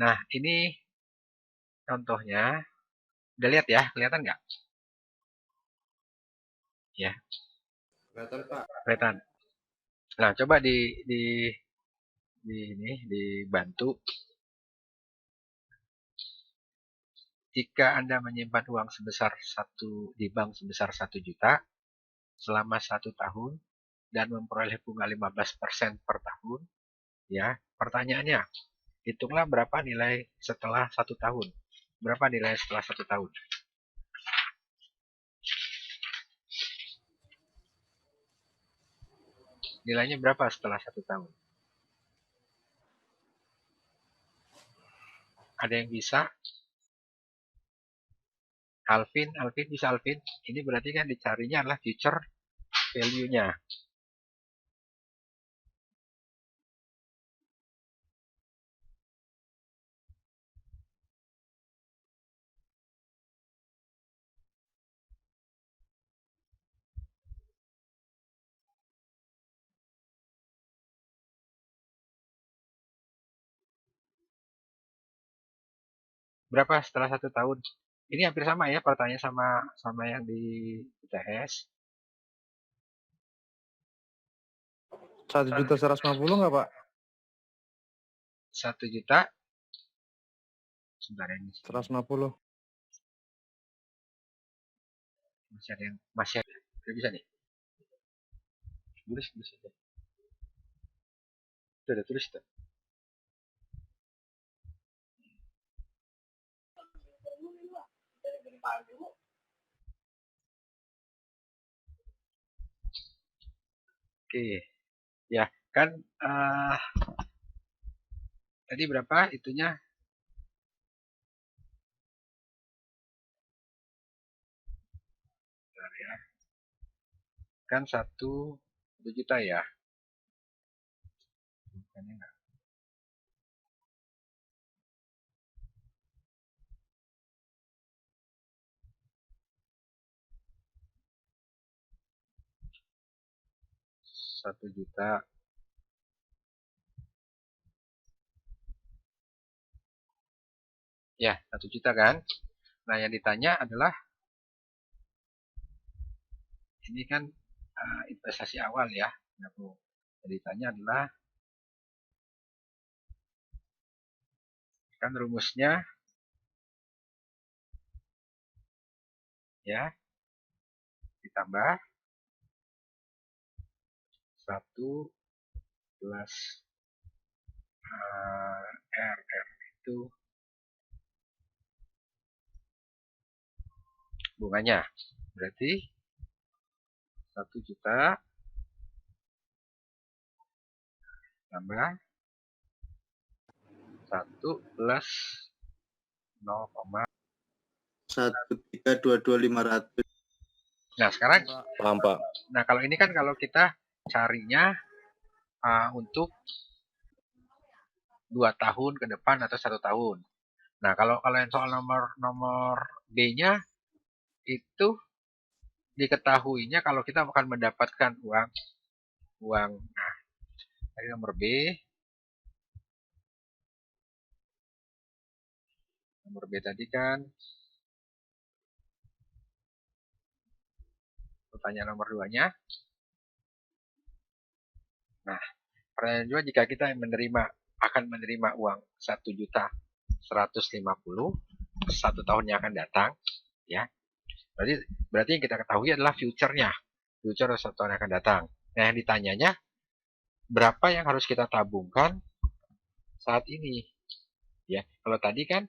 Nah, ini contohnya. Udah lihat ya? Kelihatan nggak? Ya, Kelihatan, Pak. kelihatan. Nah, coba di ini dibantu. Jika Anda menyimpan uang sebesar di bank sebesar 1 juta selama 1 tahun dan memperoleh bunga 15% per tahun, ya. Pertanyaannya, hitunglah berapa nilai setelah 1 tahun. Berapa nilai setelah 1 tahun? Nilainya berapa setelah 1 tahun? Ada yang bisa? Alvin bisa Alvin? Ini berarti kan dicarinya adalah future value-nya. Berapa setelah 1 tahun? Ini hampir sama ya, pertanyaan sama yang di UTS. 1.150.000 nggak, Pak? 1 juta. Sebentar ini. 150. Masih ada. Udah bisa nih. Tulis aja. Itu udah tulis tuh. Oke. Ya, kan tadi berapa itunya? Bentar ya. Kan 1 juta ya. Bukannya enggak. Satu juta. Ya, 1 juta kan. Nah, yang ditanya adalah ini kan investasi awal ya. Nah, yang ditanya adalah kan rumusnya ya ditambah 1 plus RR itu bunganya. Berarti 1 juta tambah 1 plus 0, 1.322.500. nah sekarang, Paham, Pak. nah kalau ini kan kalau kita carinya untuk 2 tahun ke depan atau 1 tahun. Nah kalau yang soal nomor B-nya itu diketahuinya kalau kita akan mendapatkan uang. Nah, dari nomor B tadi kan pertanyaan nomor 2-nya. Nah, pertanyaan juga jika kita akan menerima uang 1.150.000 1 tahun yang akan datang, ya. Berarti yang kita ketahui adalah future-nya. Future 1 tahun yang akan datang. Nah, yang ditanyanya berapa yang harus kita tabungkan saat ini? Ya, kalau tadi kan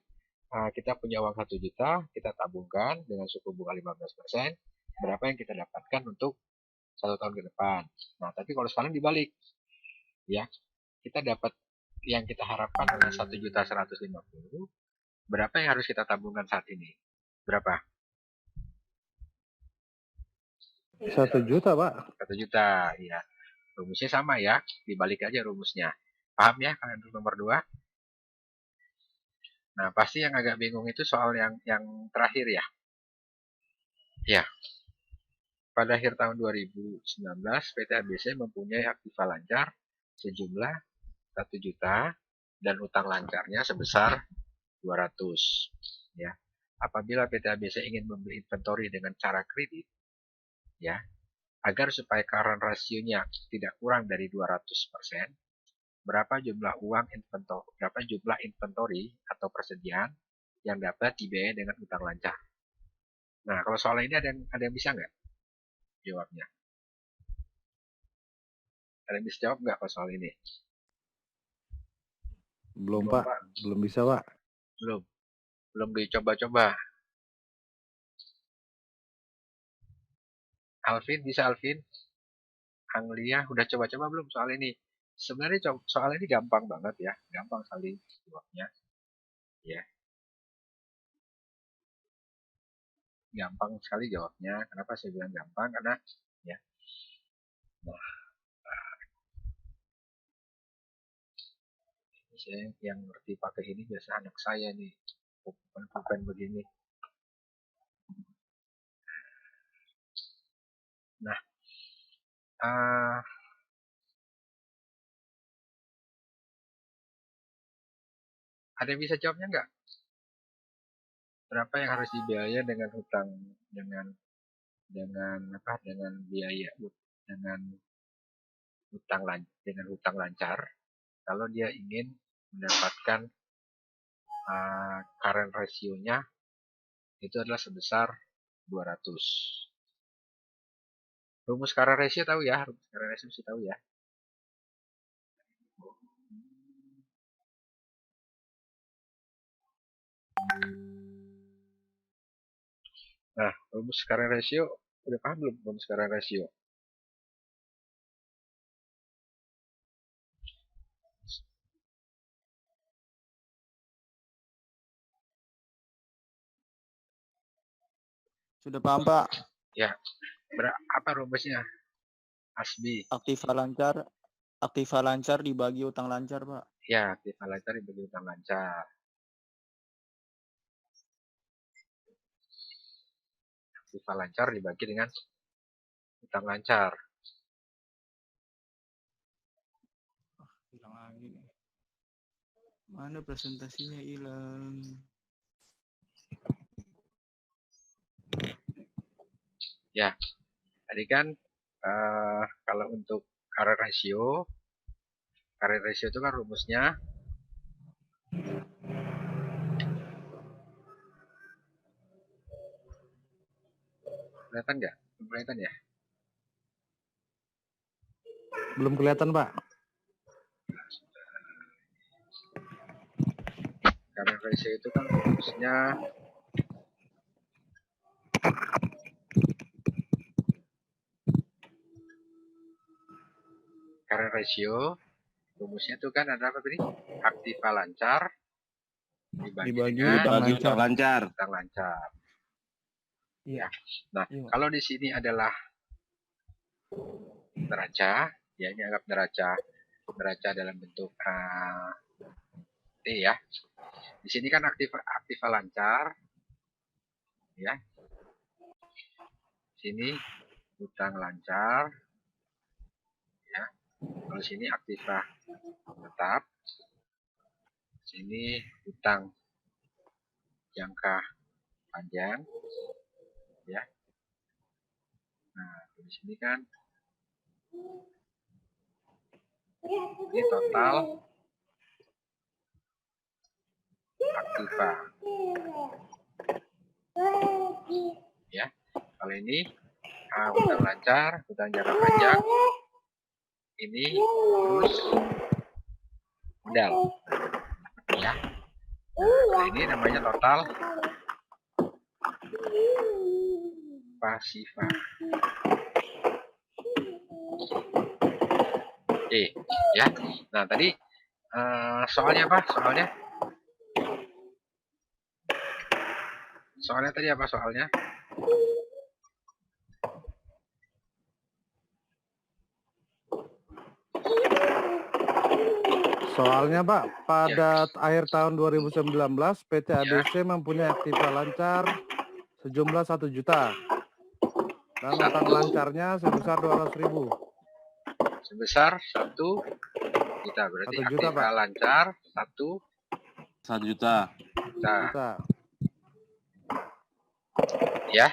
kita punya uang 1 juta, kita tabungkan dengan suku bunga 15%, berapa yang kita dapatkan untuk 1 tahun ke depan. Nah, tapi kalau sekarang dibalik, ya, kita dapat yang kita harapkan adalah 1.150.000, berapa yang harus kita tabungkan saat ini? Berapa? 1 juta, Pak. 1 juta, ya. Rumusnya sama ya, dibalik aja rumusnya. Paham ya kalian untuk nomor 2? Nah, pasti yang agak bingung itu soal yang terakhir ya. Ya. Pada akhir tahun 2019, PT ABC mempunyai aktiva lancar sejumlah 1 juta dan utang lancarnya sebesar 200. Ya. Apabila PT ABC ingin membeli inventory dengan cara kredit, ya, agar supaya current ratio-nya tidak kurang dari 200%, berapa jumlah inventory atau persediaan yang dapat dibiayai dengan utang lancar. Nah, kalau soal ini ada yang bisa nggak jawabnya? Ada yang bisa jawab nggak kalau soal ini? Belum, Pak. Belum bisa, Pak. Belum dicoba-coba. Alvin, bisa Alvin? Anglia, udah coba-coba belum soal ini? Sebenarnya soal ini gampang banget ya. Gampang sekali jawabnya. Ya. Gampang sekali jawabnya. Kenapa saya bilang gampang? Karena ya. Nah, saya yang ngerti pakai ini biasa anak saya nih. Bukan begini. Nah, ada yang bisa jawabnya nggak? Berapa yang harus dibiayai dengan hutang dengan biaya dengan hutang lancar kalau dia ingin mendapatkan current ratio-nya itu adalah sebesar 200. Rumus current ratio tahu ya? Rumus current ratio mesti tahu ya. Nah, rumus current ratio udah paham belum rumus current ratio? Sudah paham, Pak? Ya. Apa rumusnya? Asbi. Aktiva lancar dibagi utang lancar, Pak. Ya, aktiva lancar dibagi utang lancar. Aktiva lancar dibagi dengan utang lancar. Hilang lagi nih. Mana presentasinya hilang? Ya, tadi kan kalau untuk current ratio itu kan rumusnya kelihatan nggak? Belum kelihatan ya? Belum kelihatan, Pak. Current ratio itu kan rumusnya current ratio rumusnya itu kan ada apa tadi? Aktiva lancar dibagi utang lancar. Utang lancar. Iya. Nah, kalau di sini adalah neraca, ya ini anggap neraca dalam bentuk T ya. Di sini kan aktiva lancar, ya. Sini utang lancar, ya. Kalau sini aktiva tetap, sini utang jangka panjang, ya. Nah, di sini kan ini total aktiva, ya. Kalau ini utang lancar, utang jangka panjang, ini terus modal, ya. Nah, ini namanya total pasiva. Ya. Nah, tadi soalnya apa? Soalnya tadi apa soalnya? Soalnya, Pak, pada akhir tahun 2019 PT ABC mempunyai aktiva lancar sejumlah 1 juta dan utang lancarnya sebesar 200.000. Sebesar 1 juta. Berarti 1 juta, aktiva Pak. lancar 1 1 juta. juta. Juta. Ya.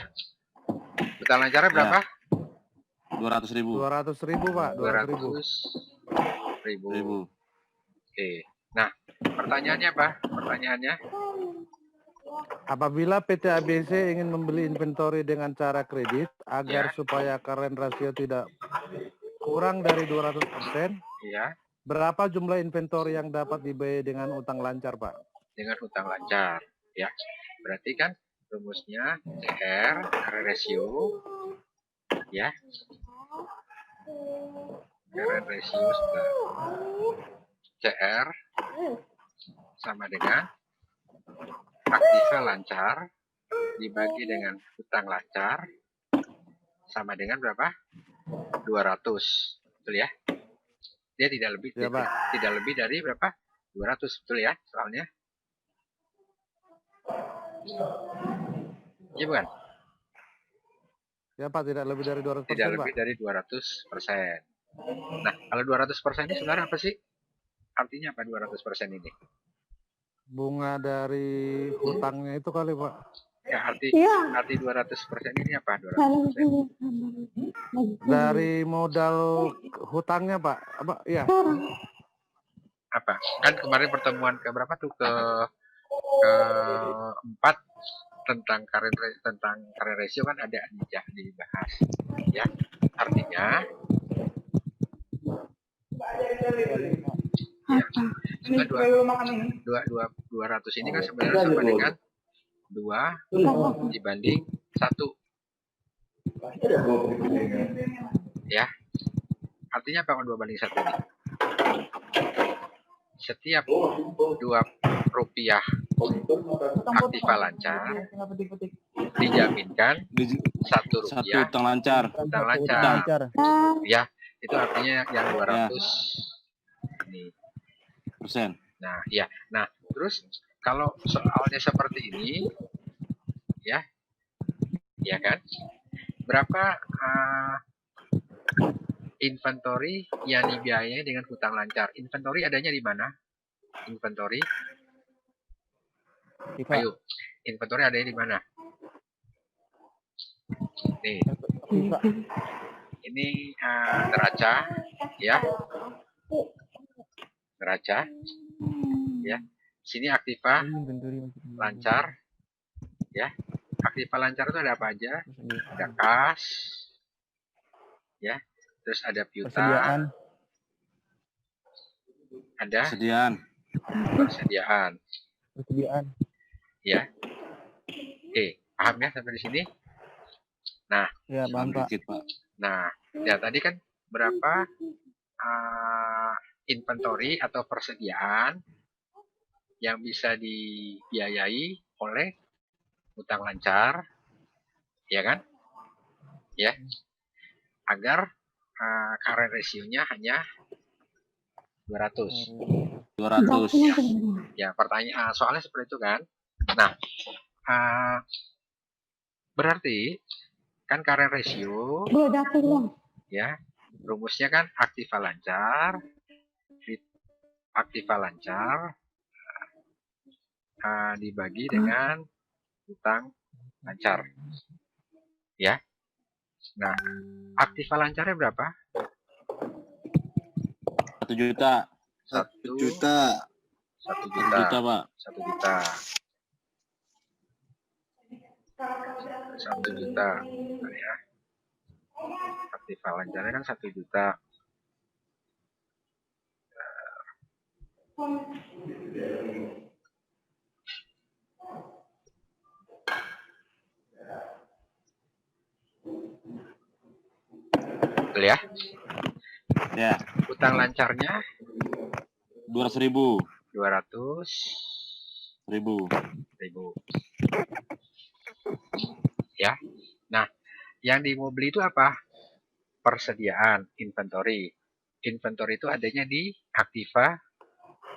Utang lancarnya Ya. berapa? 200.000. 200.000, Pak. 200.000. 200.000. Oke. Nah, pertanyaannya apa? Pertanyaannya, Apabila PT ABC ingin membeli inventory dengan cara kredit agar Ya. supaya current ratio tidak kurang dari 200%, ya, berapa jumlah inventory yang dapat dibayar dengan utang lancar, Pak? dengan utang lancar. Ya. Berarti kan rumusnya CR, current ratio, ya. Current ratio sebentar. CR sama dengan aktiva lancar dibagi dengan utang lancar sama dengan berapa? 200. Betul ya? Dia tidak lebih Ya, Pak. tidak lebih dari berapa? 200, betul ya? Soalnya. Iya bukan? Ya, Pak, tidak lebih dari 200%, Tidak Pak. lebih dari 200%. Nah, kalau 200% ini sebenarnya apa sih? Artinya apa 200% ini? Bunga dari hutangnya itu kali, Pak. Ya, arti 200% ini apa? 200%. Dari modal hutangnya, Pak. Apa? Ya. Apa? Kan kemarin pertemuan ke berapa tuh? Keempat tentang current ratio kan ada dibahas. Ya. Artinya ya, 200 ini kan sebenarnya sama dengan 2 dibanding 1. Ya. Artinya apa 2 banding 1 ini? Setiap 2 rupiah aktiva lancar dijaminkan 1 rupiah utang lancar. utang lancar. Ya, itu artinya yang 200 ini. Persen. Nah, ya. Nah, terus kalau soalnya seperti ini, ya kan? Berapa inventory yang dibiayai dengan hutang lancar? Inventory adanya di mana? Inventory. Ayo, inventory adanya di mana? Nih. Ini neraca, ya. Neraca, ya. Sini aktiva lancar, ya. Aktiva lancar itu ada apa aja? Ada kas, ya. Terus ada piutang, ada persediaan, ya. Oke, paham ya sampai di sini? Nah, Ya, paham, Pak. Dikit, Pak. nah, ya tadi kan berapa inventory atau persediaan yang bisa dibiayai oleh utang lancar, ya kan? Ya, agar current ratio-nya hanya 200. 200. Ya, pertanyaan soalnya seperti itu kan. Nah, berarti kan current ratio, ya, rumusnya kan aktiva lancar dibagi dengan utang lancar, ya. Nah, aktiva lancarnya berapa? 1 juta. 1 juta. 1 1 juta, juta, Pak. 1 juta. 1 juta, ya. Aktiva lancarnya kan 1 juta. Betul ya? Ya. Utang lancarnya 200.000. 200.000. 1.000. Ya. Nah, yang mau beli itu apa? Persediaan, inventory. Inventory itu adanya di aktiva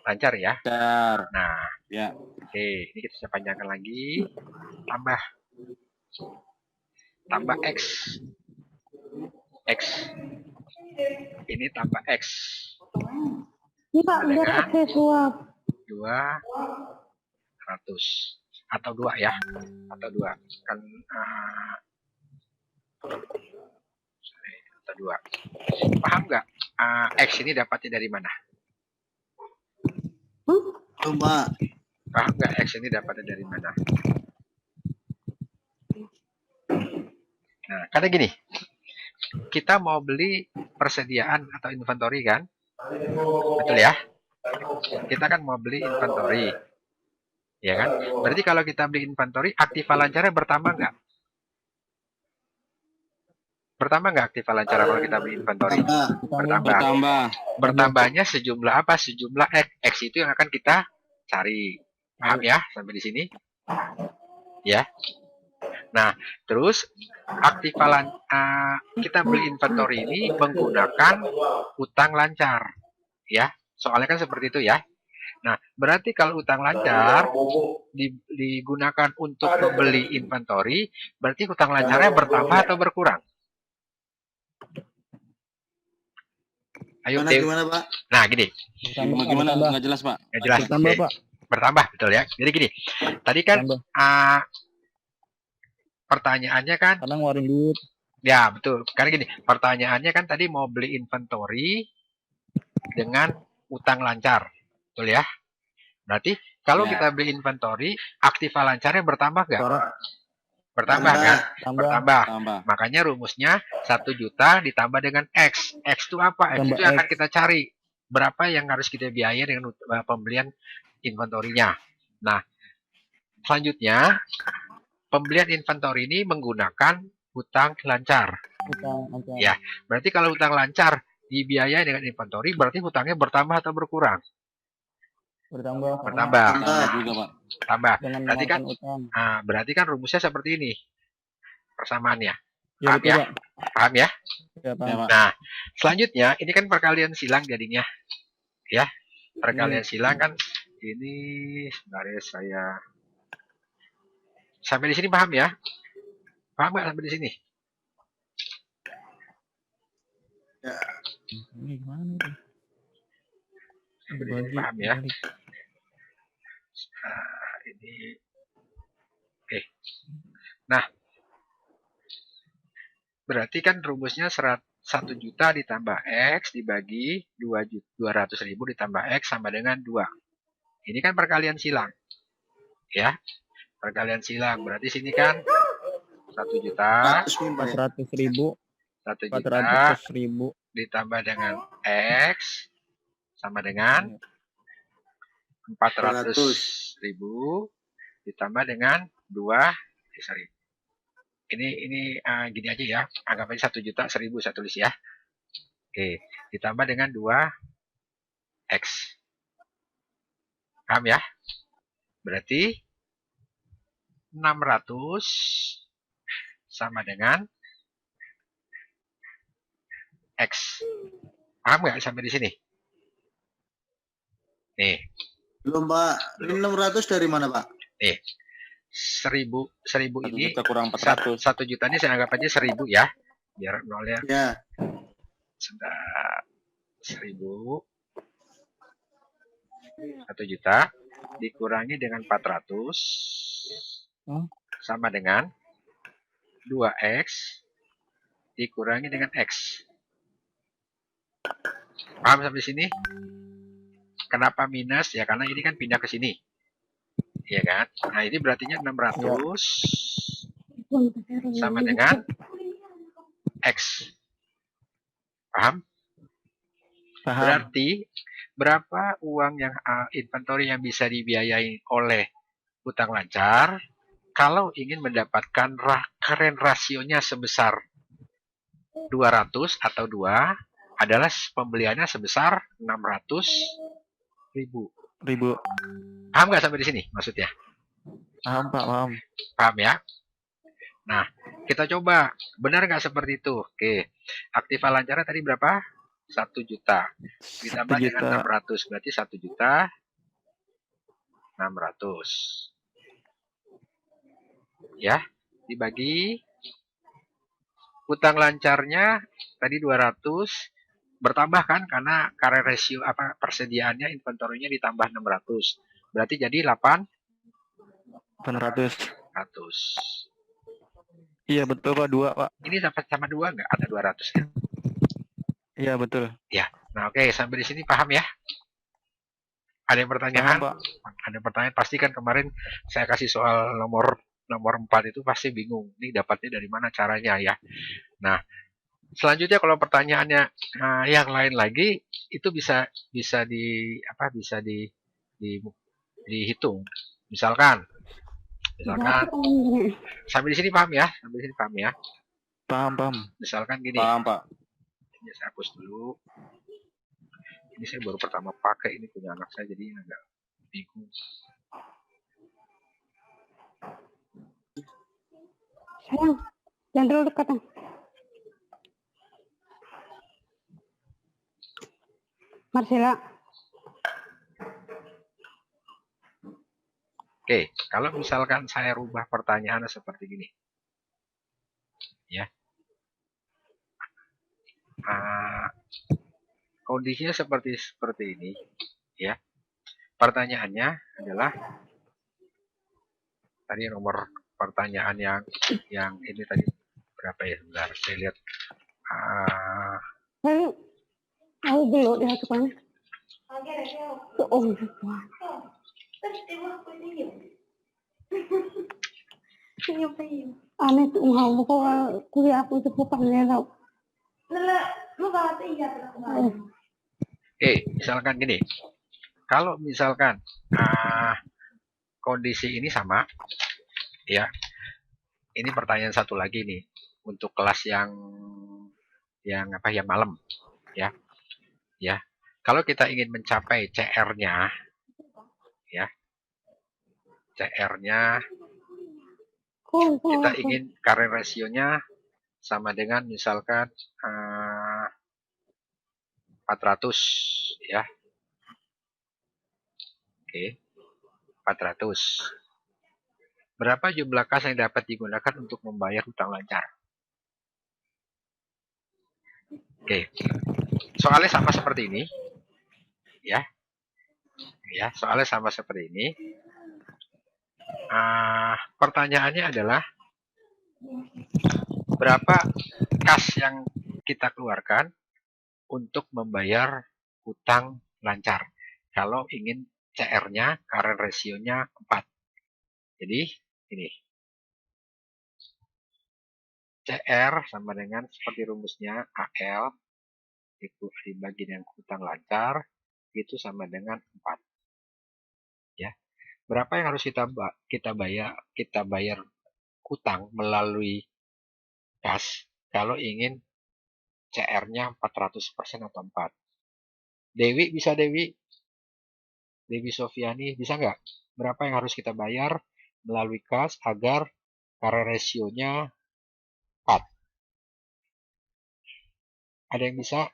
lancar ya. Lancar. Nah, Ya. oke, ini kita bisa panjangkan lagi. Tambah X. X. Ini tambah X. Ini Pak, sama biar dengan saya suap. 200 atau 2 ya, atau 2 kan atau 2. Paham nggak? X ini dapatnya dari mana? Coba. Paham nggak X ini dapatnya dari mana? Nah, karena gini, kita mau beli persediaan atau inventory kan? Betul ya? Kita kan mau beli inventory. Ya kan? Berarti kalau kita beli inventory, aktiva lancarnya bertambah nggak? Bertambah nggak aktiva lancar kalau kita beli inventory? Bertambah. Bertambah. Bertambahnya sejumlah apa? Sejumlah X. X itu yang akan kita cari. Paham ya? Sampai di sini? Ya. Nah, terus kita beli inventory ini menggunakan utang lancar. Ya, soalnya kan seperti itu ya. Nah, berarti kalau utang lancar digunakan untuk membeli inventory, berarti utang lancarnya bertambah atau berkurang? Ayo, Gimana Pak? Nah, gini. Gimana? Nggak jelas, Pak. Nggak jelas. Bertambah, Oke. Pak. Bertambah, betul ya. Jadi gini. Tadi kan pertanyaannya kan, Karena ngeluarin duit. ya betul. Karena gini, pertanyaannya kan tadi mau beli inventory dengan utang lancar. Betul ya? Berarti kalau Ya. kita beli inventory, aktiva lancarnya bertambah nggak? Suara. Bertambah kan? Tambah. Bertambah. Tambah. Makanya rumusnya 1 juta ditambah dengan X. X itu apa? X Tambah itu yang akan X. kita cari. Berapa yang harus kita biaya dengan pembelian inventory-nya. Nah, selanjutnya, pembelian inventory ini menggunakan utang lancar. Ya, berarti kalau utang lancar dibiayai dengan inventory, berarti hutangnya bertambah atau berkurang? Bertambah. Bertambah. Tambah juga, Pak. Tambah. Dengan Berarti kan, utang. berarti kan rumusnya seperti ini. Persamaannya. Ya, Paham betul, ya? Pak. Paham ya? Ya, Pak. Ya, Pak. Nah, selanjutnya ini kan perkalian silang jadinya. Ya, perkalian silang kan ini sebenarnya saya sampai di sini paham ya? Paham nggak sampai di sini? Ini gimana itu? Sampai di sini paham ya? Ini oke. Nah, berarti kan rumusnya 1 juta ditambah X dibagi 200.000 ditambah X sama dengan 2. Ini kan perkalian silang. Ya. Perkalian silang. Berarti sini kan 1 juta 400.000. 1 juta 400.000 ditambah dengan X sama dengan 400.000 ditambah dengan 2. Sorry. Ini gini aja ya. Anggap aja 1 juta 1.000 saya tulis ya. Oke. Ditambah dengan 2X. Paham ya? Berarti 600 sama dengan X. Paham nggak sampai di sini? Nih. Belum, Pak. Ini 600 dari mana, Pak? Nih. 1.000 ini 1 juta kurang 400. 1 juta ini saya anggap aja 1.000 ya. Biar nolnya Ya. sudah 1.000. 1 juta dikurangi dengan 400 sama dengan 2X dikurangi dengan X. Paham sampai sini? Kenapa minus? Ya karena ini kan pindah ke sini. Iya kan? Nah ini berarti 600 sama dengan X. Paham? Paham. Berarti berapa uang yang inventory yang bisa dibiayai oleh utang lancar kalau ingin mendapatkan current rasionya sebesar 200 atau 2 adalah pembeliannya sebesar 600.000. Paham nggak sampai di sini maksudnya? Paham, Pak. Paham. Paham ya? Nah, kita coba. Benar nggak seperti itu? Oke. Aktiva lancarnya tadi berapa? 1 juta. Ditambah 1 dengan juta. 600. Berarti 1 juta 600. Ya. Dibagi. Utang lancarnya tadi 200. bertambah kan karena current ratio persediaannya inventory-nya ditambah 600. Berarti jadi 800. 800. Iya betul Pak, 2 Pak. Ini dapat sama 2 nggak? Ada 200 ya? Iya betul. Nah, oke, sampai di sini paham ya? Ada yang Paham pertanyaan? Pak. Ada yang pertanyaan? Pasti kan kemarin saya kasih soal nomor 4 itu pasti bingung. Ini dapatnya dari mana caranya ya? Nah, selanjutnya kalau pertanyaannya yang lain lagi itu bisa dihitung. Misalkan sampai di sini paham ya? Paham. Misalkan gini. Paham, Pak. Ini saya hapus dulu. Ini saya baru pertama pakai, ini punya anak saya jadi agak bingung. Sayang, jangan terlalu dekat. Marcella. Oke, kalau misalkan saya rubah pertanyaannya seperti gini. Ya. Kondisinya seperti ini, ya. Pertanyaannya adalah tadi nomor pertanyaan yang ini tadi berapa ya? Sebentar, saya lihat. Aku dulu di hatukannya. Oh, aneh tuh mau kok kuliah aku itu bukan lelak. Misalkan gini. Kalau misalkan kondisi ini sama, ya. Ini pertanyaan satu lagi nih untuk kelas yang malam, ya. Ya. Kalau kita ingin mencapai CR-nya, ya. CR-nya kita ingin current ratio-nya sama dengan misalkan 400, ya. Oke, 400. Berapa jumlah kas yang dapat digunakan untuk membayar hutang lancar? Oke, soalnya sama seperti ini, ya. Ya, soalnya sama seperti ini. Pertanyaannya adalah berapa kas yang kita keluarkan untuk membayar hutang lancar kalau ingin CR-nya, current ratio-nya 4. Jadi ini CR sama dengan seperti rumusnya AL itu dibagi dengan hutang lancar itu sama dengan 4. Ya. Berapa yang harus kita bayar hutang melalui kas kalau ingin CR-nya 400% atau 4. Dewi bisa Dewi Sofiani bisa nggak? Berapa yang harus kita bayar melalui kas agar current ratio-nya 4? Ada yang bisa?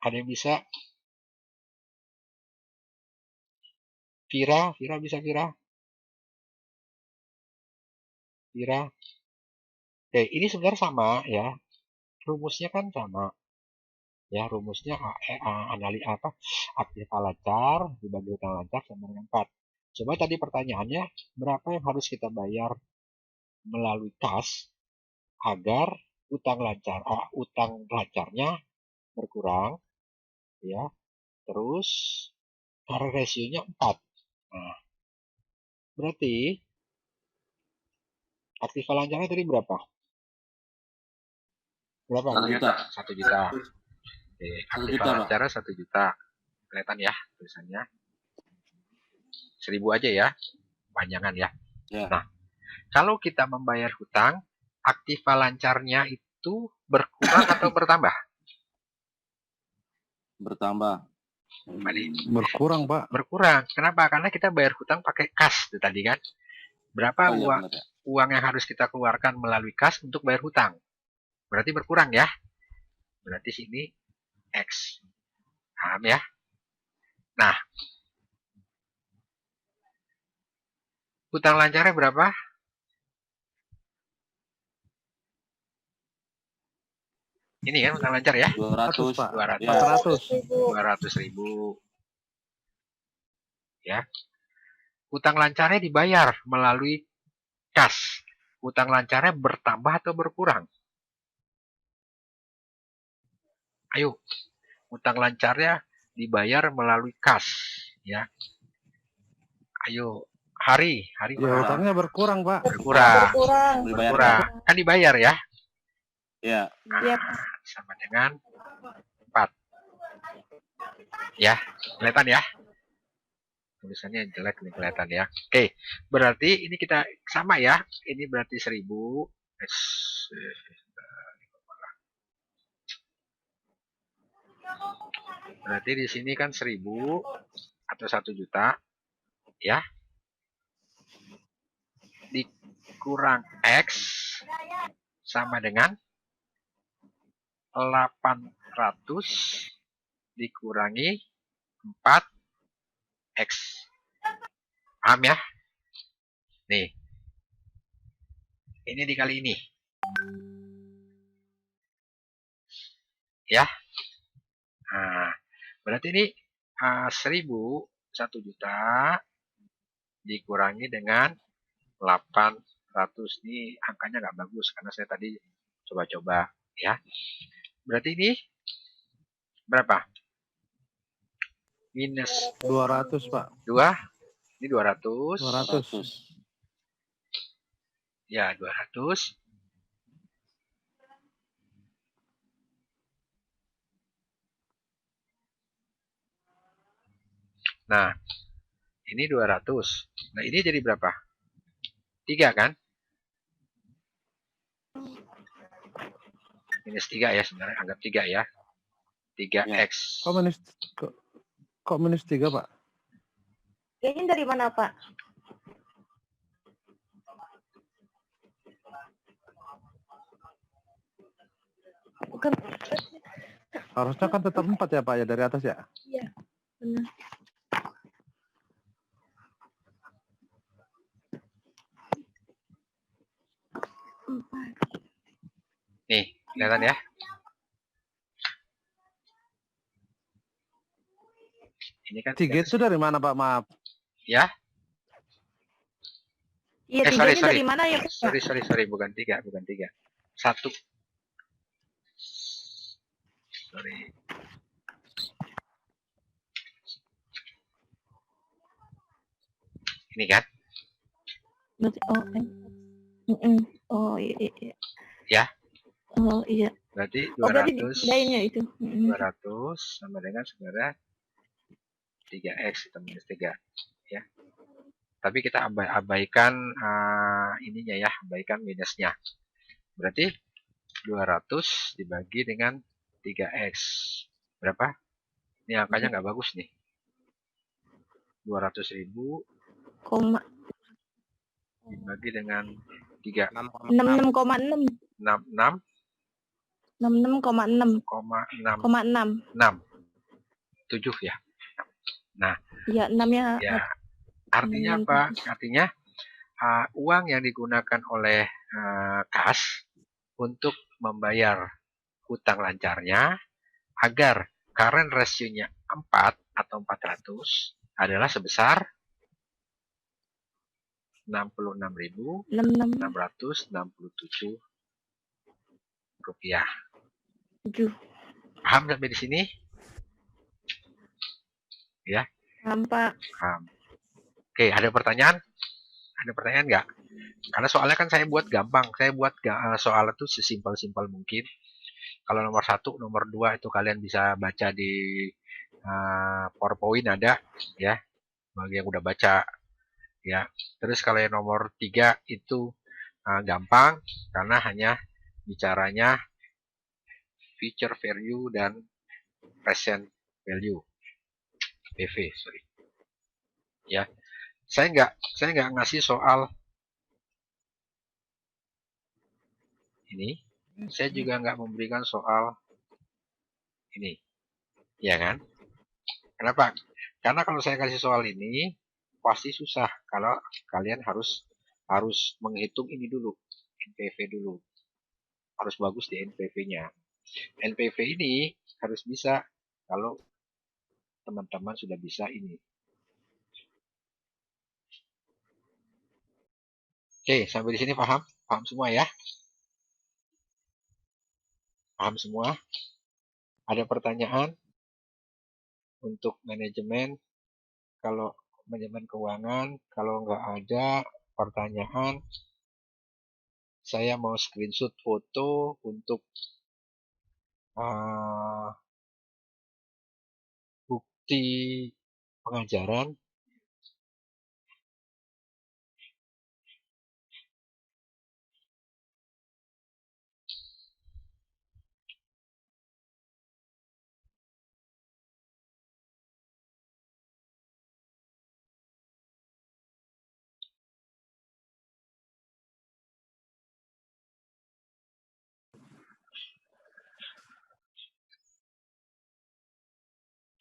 Ada yang bisa? Vira bisa Vira? Oke, ini sebenarnya sama ya. Rumusnya kan sama. Ya, rumusnya aktiva lancar dibagi hutang lancar sama dengan 4. Coba tadi pertanyaannya, berapa yang harus kita bayar melalui kas agar utang lancarnya berkurang, ya. Terus current ratio-nya 4. Nah, berarti aktiva lancarnya tadi berapa? Berapa? 1 juta. 1 juta. Oke, aktiva lancarnya 1 juta. Kelihatan ya tulisannya. 1000 aja ya. Panjangan ya. Ya. Nah, kalau kita membayar hutang, aktiva lancarnya itu berkurang atau bertambah? Bertambah. Berkurang, Pak. Berkurang. Kenapa? Karena kita bayar hutang pakai kas itu tadi kan. Berapa Oh, iya, uang yang harus kita keluarkan melalui kas untuk bayar hutang? Berarti berkurang ya. Berarti sini X. Paham ya? Nah, hutang lancarnya berapa? Ini kan utang lancar ya. 100 200. Pak. 200. Ya. 400. 200.000. Ya. Utang lancarnya dibayar melalui kas. Utang lancarnya bertambah atau berkurang? Ayo. Utang lancarnya dibayar melalui kas. Ya. Ayo. Hari Ya mana? utangnya berkurang Pak. Berkurang. Kurang. Dibayar, Berkurang. Kan dibayar ya. Ya. Iya. Sama dengan 4. Ya. Kelihatan ya. Tulisannya jelek nih kelihatan ya. Oke. Berarti ini kita sama ya. Ini berarti 1000. Berarti di sini kan 1000 atau 1 juta ya. Dikurang X sama dengan 800 dikurangi 4X. Paham ya? Nih. Ini dikali ini. Ya. Nah, berarti ini 1000 1 juta dikurangi dengan 800. Ini angkanya nggak bagus karena saya tadi coba-coba ya. Berarti ini berapa? Minus 200 Pak. 2. Ini 200. 200. Ya, 200. Nah, ini 200. Nah, ini jadi berapa? 3 kan? Minus 3 ya sebenarnya. Anggap 3 ya. 3X. Kok minus 3 Pak? Ini dari mana, Pak? Bukan. Harusnya kan tetap 4 ya Pak ya dari atas ya? Iya, benar. Nih, kelihatan ya? Ini kan 3 itu dari mana Pak? Maaf. ya. Iya, Sorry, tiganya sorry. dari mana ya, Pak? Sorry, bukan 3. 1. Sorry. Ini kan? Berarti, oh, iya. Ya. Oh, iya. Berarti Oh, berarti 200. lainnya itu. 200 sama dengan sebenarnya 3X atau minus 3 ya. Tapi kita abaikan ininya ya, abaikan minusnya. Berarti 200 dibagi dengan 3X. Berapa? Ini angkanya nggak bagus nih. 200.000 dibagi dengan 3. 66,6. 66,6. 66,6. 7 ya. Nah, Iya, 6-nya. ya. Artinya apa? Artinya uang yang digunakan oleh kas untuk membayar hutang lancarnya agar current ratio-nya 4 atau 400 adalah sebesar 66.667 rupiah. 7. Paham sampai di sini? Ya. Nampak. Paham. Oke, ada pertanyaan? Ada pertanyaan nggak? Karena soalnya kan saya buat gampang. Saya buat soal itu sesimpel-simpel mungkin. Kalau nomor 1, nomor 2 itu kalian bisa baca di PowerPoint ada ya. Bagi yang udah baca ya. Terus kalau yang nomor 3 itu gampang karena hanya bicaranya future value dan present value. PV, sorry. Ya. Saya nggak ngasih soal ini. Saya juga nggak memberikan soal ini. Ya kan? Kenapa? Karena kalau saya kasih soal ini pasti susah kalau kalian harus menghitung ini dulu, NPV dulu. Harus bagus di NPV-nya. NPV ini harus bisa kalau teman-teman sudah bisa ini. Oke, sampai di sini paham? Paham semua ya? Paham semua? Ada pertanyaan untuk manajemen? Kalau manajemen keuangan, kalau nggak ada pertanyaan, saya mau screenshot foto untuk bukti pengajaran.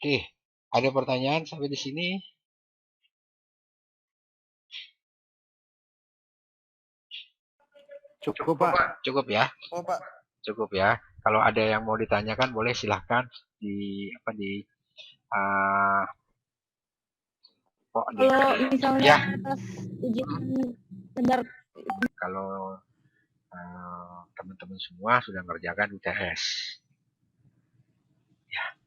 Oke, ada pertanyaan sampai di sini? Cukup, Pak. Cukup ya? Cukup ya. Kalau ada yang mau ditanyakan boleh silahkan di Kalau misalnya ya. pas ujian benar Kalau teman-teman semua sudah mengerjakan UTS. Ya.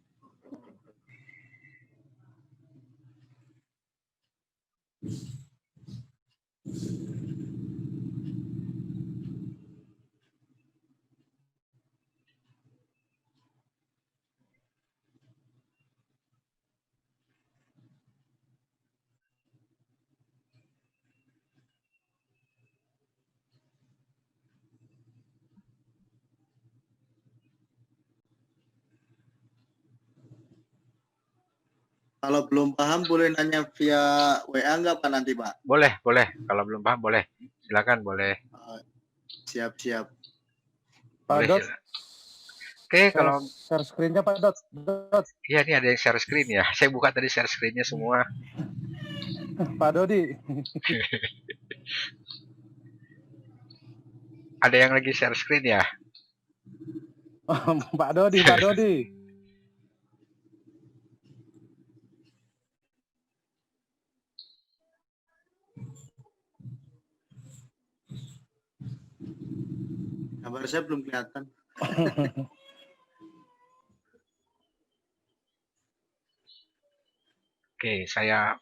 Kalau belum paham boleh nanya via WA nggak Pak nanti Pak? Boleh. Kalau belum paham boleh. Silakan boleh. Siap. Pak Boleh, Dot, Oke, kalau share screen-nya Pak Dot. iya nih ada yang share screen ya. Saya buka tadi share screen-nya semua. Pak Dodi. Ada yang lagi share screen ya? Pak Dodi. Gambar saya belum kelihatan. Oke, saya